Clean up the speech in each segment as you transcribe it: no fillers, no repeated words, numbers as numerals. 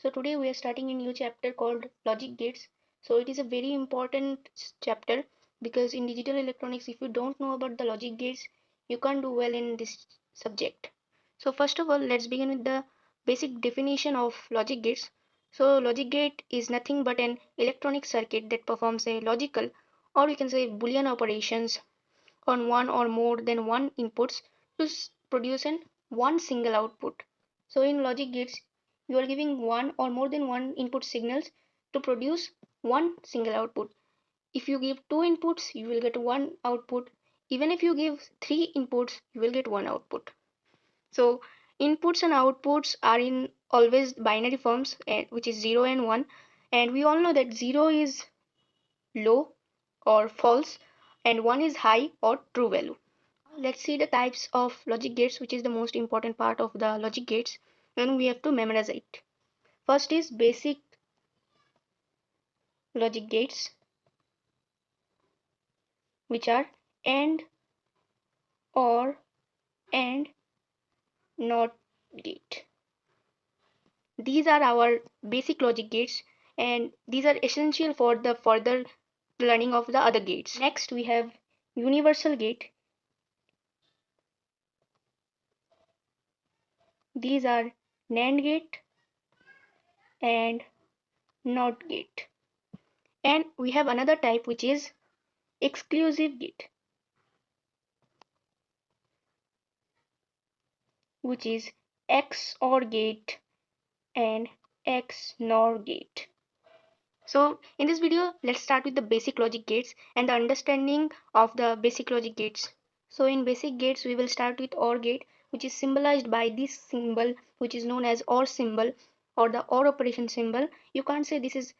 So today we are starting a new chapter called logic gates. So it is a very important chapter because in digital electronics, if you don't know about the logic gates, you can't do well in this subject. So first of all, let's begin with the basic definition of logic gates. So logic gate is nothing but an electronic circuit that performs a logical, or we can say Boolean operations on one or more than one inputs to produce an one single output. So in logic gates, you are giving one or more than one input signals to produce one single output. If you give two inputs, you will get one output. Even if you give three inputs, you will get one output. So inputs and outputs are in always binary forms, which is 0 and 1. And we all know that 0 is low or false and 1 is high or true value. Let's see the types of logic gates, which is the most important part of the logic gates, and we have to memorize it. First is basic logic gates, which are AND, OR, and NOT gate. These are our basic logic gates, and these are essential for the further learning of the other gates. Next, we have universal gate. These are NAND gate and NOT gate. And we have another type, which is exclusive gate, which is XOR gate and XNOR gate. So in this video, let's start with the basic logic gates and the understanding of the basic logic gates. So in basic gates, we will start with OR gate, which is symbolized by this symbol, which is known as OR symbol or the OR operation symbol. You can't say this is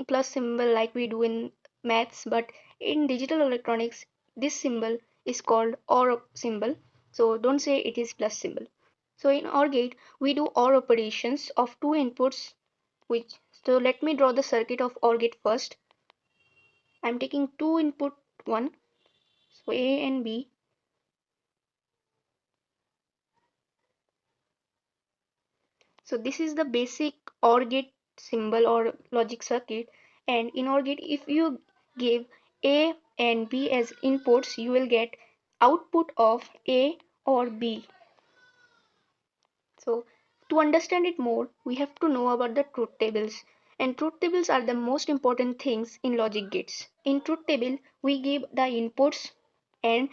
plus symbol like we do in maths, but in digital electronics, this symbol is called OR symbol. So don't say it is plus symbol. So in OR gate, we do OR operations of two inputs, which so let me draw the circuit of OR gate first. I'm taking two input one, so A and B. So this is the basic OR gate symbol or logic circuit. And in OR gate, if you give A and B as inputs, you will get output of A or B. So to understand it more, we have to know about the truth tables. And truth tables are the most important things in logic gates. In truth table, we give the inputs, and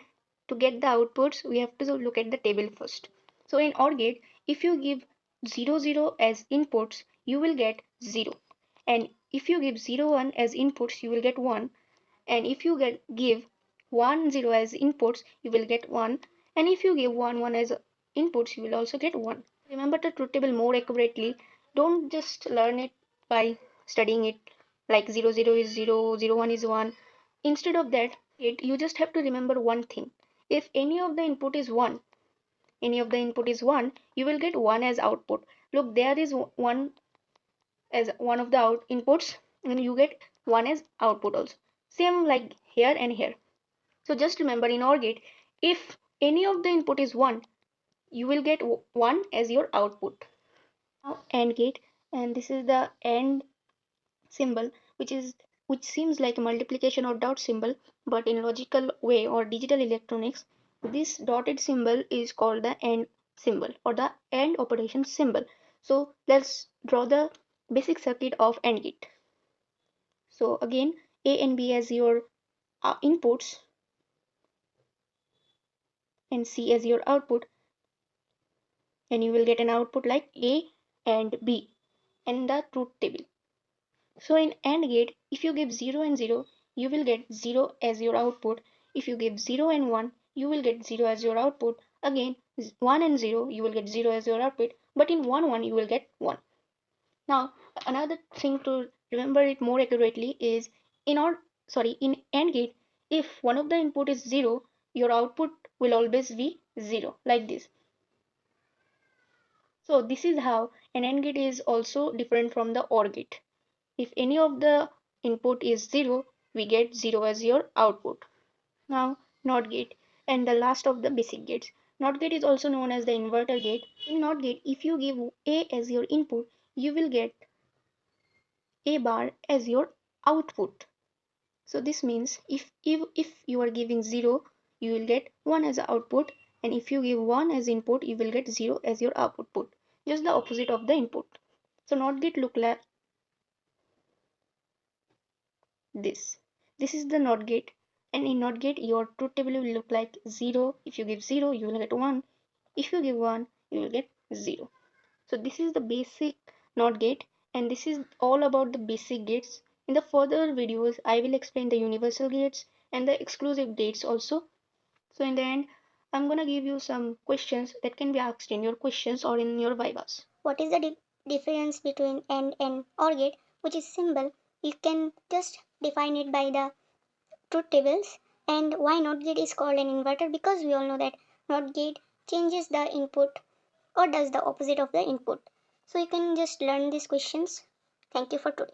to get the outputs, we have to look at the table first. So in OR gate, if you give 0 0 as inputs, you will get 0. And if you give 0 1 as inputs, you will get 1. And if you give 1 0 as inputs, you will get 1. And if you give 1 1 as inputs, you will also get 1. Remember the truth table more accurately. Don't just learn it by studying it like 0 0 is 0, 0 1 is 1. Instead of that, you just have to remember one thing. If any of the input is 1, you will get 1 as output. Look, there is 1 as one of the inputs, and you get 1 as output also. Same like here and here. So just remember in OR gate, if any of the input is 1, you will get 1 as your output. Now AND gate, and this is the AND symbol, which seems like a multiplication or dot symbol, but in logical way or digital electronics, this dotted symbol is called the AND symbol or the AND operation symbol. So let's draw the basic circuit of AND gate. So again, A and B as your inputs and C as your output, and you will get an output like A and B in the truth table. So in AND gate, if you give 0 and 0, you will get 0 as your output. If you give 0 and 1, you will get 0 as your output. Again, 1 and 0, you will get 0 as your output. But in 1 1, you will get 1. Now, another thing to remember it more accurately is in AND gate, if one of the input is 0, your output will always be 0, like this. So this is how an AND gate is also different from the OR gate. If any of the input is 0, we get 0 as your output. Now NOT gate, and the last of the basic gates. NOT gate is also known as the inverter gate. In NOT gate, if you give A as your input, you will get A bar as your output. So this means if you are giving 0, you will get 1 as output, and if you give 1 as input, you will get 0 as your output. Just the opposite of the input. So NOT gate look like this. This is the NOT gate, and in NOT gate your truth table will look like 0. If you give 0, you will get 1. If you give 1, you will get 0. So this is the basic NOT gate, and this is all about the basic gates. In the further videos, I will explain the universal gates and the exclusive gates also. So in the end, I'm gonna give you some questions that can be asked in your questions or in your vivas. What is the difference between AND and OR gate, which is simple? You can just define it by the truth tables. And why NOT gate is called an inverter? Because we all know that NOT gate changes the input or does the opposite of the input. So you can just learn these questions. Thank you for today.